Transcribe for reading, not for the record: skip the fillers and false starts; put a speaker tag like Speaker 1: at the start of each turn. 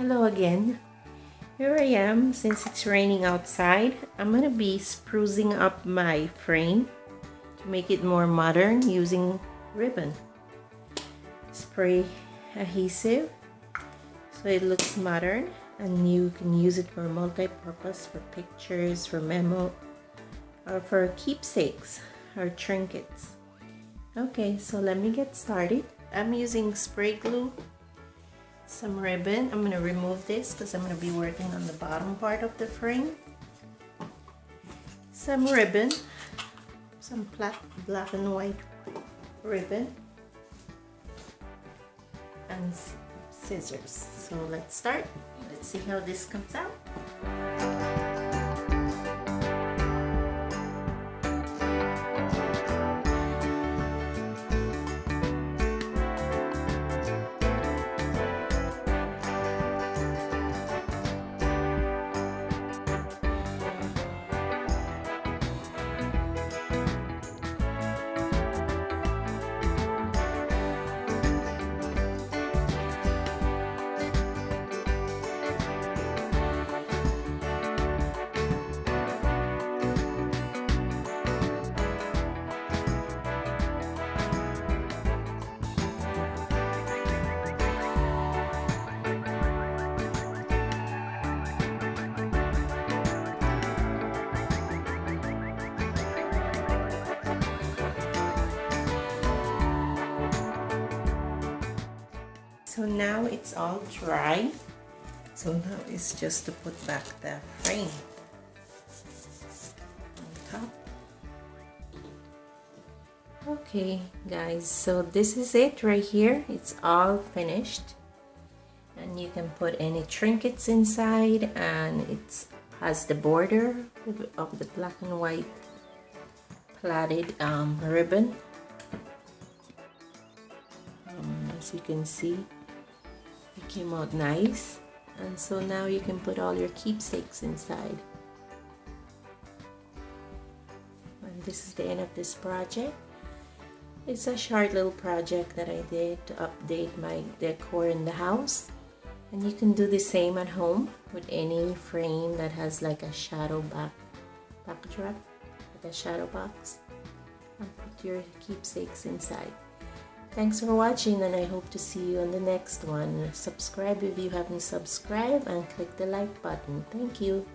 Speaker 1: Hello again. Here I am. Since it's raining outside, I'm gonna be sprucing up my frame to make it more modern using ribbon. Spray adhesive so it looks modern, and you can use it for multi-purpose, for pictures, for memo, or for keepsakes or trinkets. Okay, so let me get started. I'm using spray glue, some ribbon. I'm going to remove this because I'm going to be working on the bottom part of the frame. Some ribbon, some black and white ribbon, and scissors. So let's start. Let's see how this comes out. So now it's all dry. So now it's just to put back the frame on top. Okay guys, so this is it right here. It's all finished, and you can put any trinkets inside, and it has the border of the black and white plaited ribbon. As you can see, it came out nice, and so now you can put all your keepsakes inside. And this is the end of this project. It's a short little project that I did to update my decor in the house, and you can do the same at home with any frame that has like a shadow backdrop, like a shadow box, and put your keepsakes inside. Thanks for watching, and I hope to see you on the next one. Subscribe if you haven't subscribed, and click the like button. Thank you.